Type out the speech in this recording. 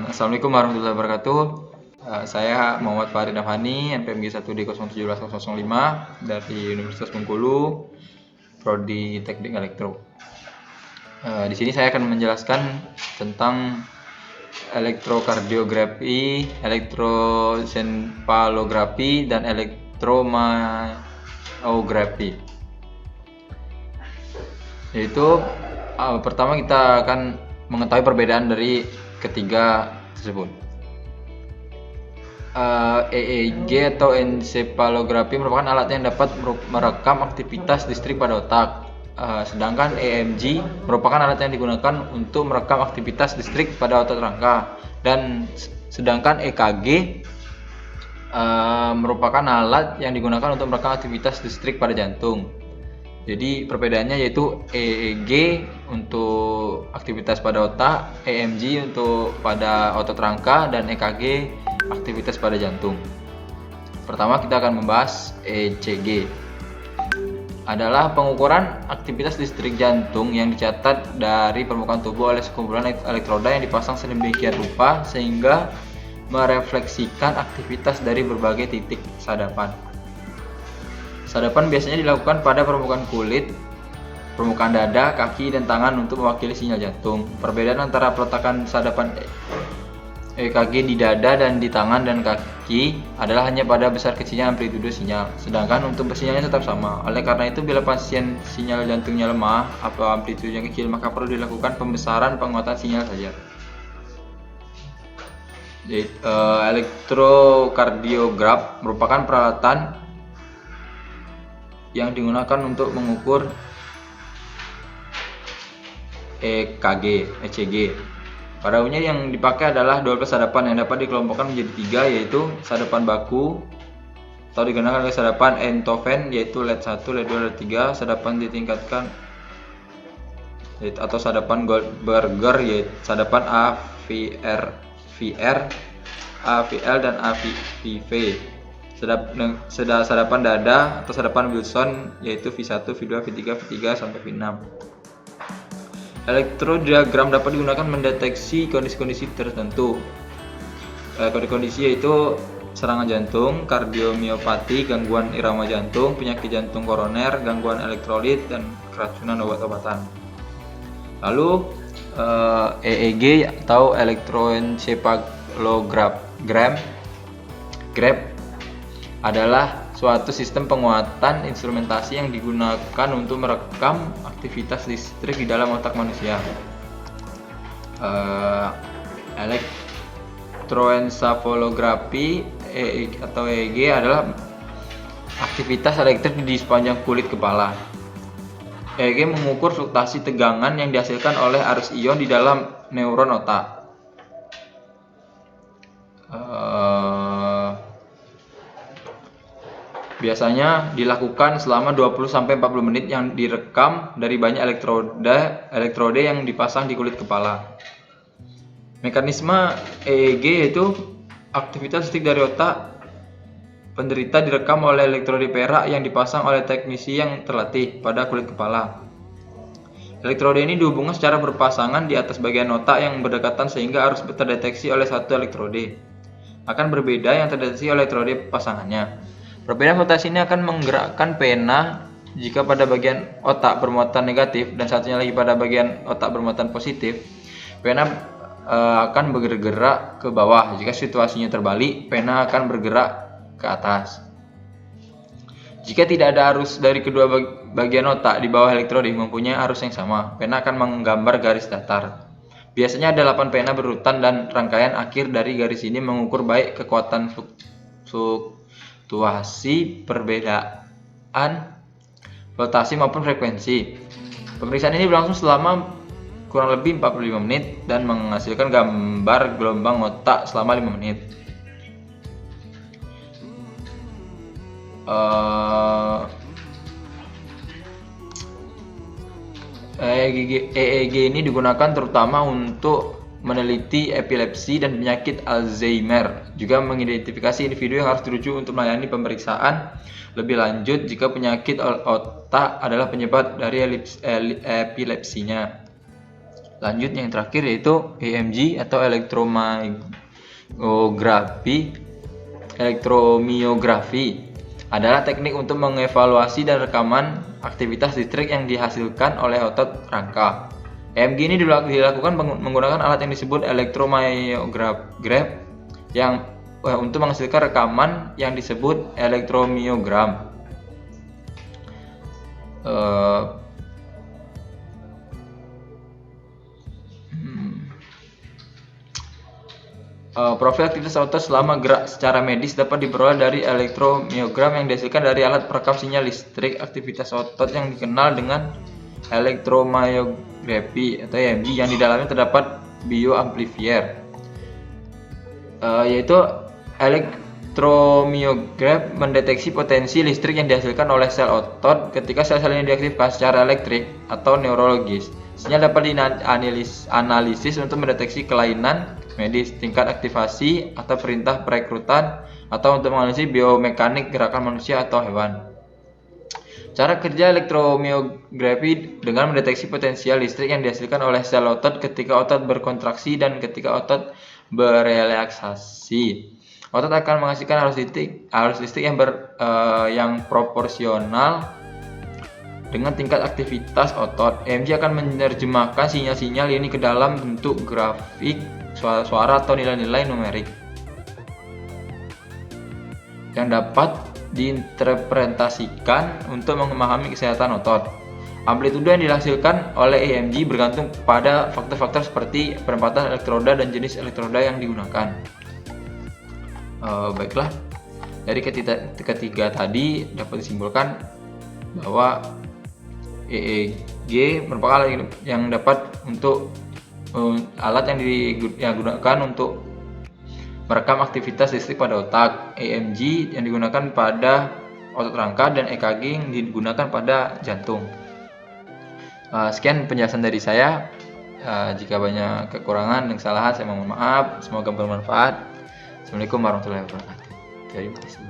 Assalamualaikum warahmatullahi wabarakatuh. Saya Muhammad Farid Nafani, NPMG 1D0171105 dari Universitas Bengkulu, Prodi Teknik Elektro. Di sini saya akan menjelaskan tentang elektrokardiografi, elektroencephalografi, dan elektromyografi. Yaitu pertama kita akan mengetahui perbedaan dari ketiga tersebut. EEG atau encephalografi merupakan alat yang dapat merekam aktivitas listrik pada otak. Sedangkan EMG merupakan alat yang digunakan untuk merekam aktivitas listrik pada otot rangka. Dan sedangkan EKG merupakan alat yang digunakan untuk merekam aktivitas listrik pada jantung. Jadi perbedaannya yaitu EEG untuk aktivitas pada otak, EMG untuk pada otot rangka, dan EKG aktivitas pada jantung. Pertama kita akan membahas ECG. Adalah pengukuran aktivitas listrik jantung yang dicatat dari permukaan tubuh oleh sekumpulan elektroda yang dipasang sedemikian rupa sehingga merefleksikan aktivitas dari berbagai titik sadapan. Sadapan biasanya dilakukan pada permukaan kulit, permukaan dada, kaki, dan tangan untuk mewakili sinyal jantung. Perbedaan antara peletakan sadapan EKG di dada dan di tangan dan kaki adalah hanya pada besar kecilnya amplitude sinyal, sedangkan untuk bersinyalnya tetap sama. Oleh karena itu, bila pasien sinyal jantungnya lemah atau amplitudenya kecil, maka perlu dilakukan pembesaran penguatan sinyal saja. Elektrokardiograf merupakan peralatan yang digunakan untuk mengukur ECG. Pada umumnya yang dipakai adalah 12 sadapan yang dapat dikelompokkan menjadi 3, yaitu sadapan baku atau digunakan oleh sadapan Enthoven, yaitu LED 1, LED 2, LED 3, sadapan ditingkatkan atau sadapan Goldberger, yaitu sadapan AVR, AVL, dan AVV. Sadapan dada atau sadapan Wilson, yaitu V1, V2, V3, V3 sampai V6. Elektrodiagram dapat digunakan mendeteksi kondisi-kondisi tertentu. Kondisi yaitu serangan jantung, kardiomiopati, gangguan irama jantung, penyakit jantung koroner, gangguan elektrolit, dan keracunan obat-obatan. Lalu EEG atau elektroencephalogram adalah suatu sistem penguatan instrumentasi yang digunakan untuk merekam aktivitas listrik di dalam otak manusia. Elektroencephalografi atau EEG adalah aktivitas elektrik di sepanjang kulit kepala. EEG mengukur fluktuasi tegangan yang dihasilkan oleh arus ion di dalam neuron otak. Biasanya dilakukan selama 20-40 menit yang direkam dari banyak elektroda yang dipasang di kulit kepala. Mekanisme EEG yaitu aktivitas listrik dari otak penderita direkam oleh elektroda perak yang dipasang oleh teknisi yang terlatih pada kulit kepala. Elektroda ini dihubungkan secara berpasangan di atas bagian otak yang berdekatan sehingga harus terdeteksi oleh satu elektroda. Akan berbeda yang terdeteksi oleh elektroda pasangannya. Perbedaan fluktuasi ini akan menggerakkan pena jika pada bagian otak bermuatan negatif dan satunya lagi pada bagian otak bermuatan positif. Pena akan bergerak ke bawah. Jika situasinya terbalik, pena akan bergerak ke atas. Jika tidak ada arus dari kedua bagian otak di bawah elektroda mempunyai arus yang sama, pena akan menggambar garis datar. Biasanya ada 8 pena berurutan dan rangkaian akhir dari garis ini mengukur baik kekuatan fluktuasi, perbedaan fluktuasi maupun frekuensi. Pemeriksaan ini berlangsung selama kurang lebih 45 menit dan menghasilkan gambar gelombang otak selama 5 menit. EEG ini digunakan terutama untuk meneliti epilepsi dan penyakit Alzheimer, juga mengidentifikasi individu yang harus dirujuk untuk melayani pemeriksaan lebih lanjut jika penyakit otak adalah penyebab dari epilepsinya. Lanjut yang terakhir yaitu EMG atau elektromiografi adalah teknik untuk mengevaluasi dan rekaman aktivitas listrik yang dihasilkan oleh otot rangka. EMG ini dilakukan menggunakan alat yang disebut elektromiogram yang untuk menghasilkan rekaman yang disebut elektromiogram. Profil aktivitas otot selama gerak secara medis dapat diperoleh dari elektromiogram yang dihasilkan dari alat perekam sinyal listrik aktivitas otot yang dikenal dengan elektromyografi atau EMG, yang di dalamnya terdapat bioamplifier, yaitu elektromiogram mendeteksi potensi listrik yang dihasilkan oleh sel otot ketika sel-sel ini diaktifkan secara elektrik atau neurologis. Sinyal dapat dianalisis untuk mendeteksi kelainan medis, tingkat aktivasi atau perintah perekrutan, atau untuk menganalisis biomekanik gerakan manusia atau hewan. Cara kerja elektromiografi dengan mendeteksi potensial listrik yang dihasilkan oleh sel otot ketika otot berkontraksi dan ketika otot berelaksasi. Otot akan menghasilkan arus listrik yang proporsional dengan tingkat aktivitas otot. EMG akan menerjemahkan sinyal-sinyal ini ke dalam bentuk grafik, suara atau nilai-nilai numerik yang dapat diinterpretasikan untuk memahami kesehatan otot. Amplitudo yang dihasilkan oleh EMG bergantung pada faktor-faktor seperti penempatan elektroda dan jenis elektroda yang digunakan. Baiklah, dari ketiga tadi dapat disimpulkan bahwa EEG merupakan alat yang dapat untuk alat yang digunakan untuk merekam aktivitas listrik pada otak. EMG yang digunakan pada otot rangka dan EKG yang digunakan pada jantung. Sekian penjelasan dari saya. Jika banyak kekurangan dan kesalahan saya mohon maaf. Semoga bermanfaat. Assalamualaikum warahmatullahi wabarakatuh. Terima kasih.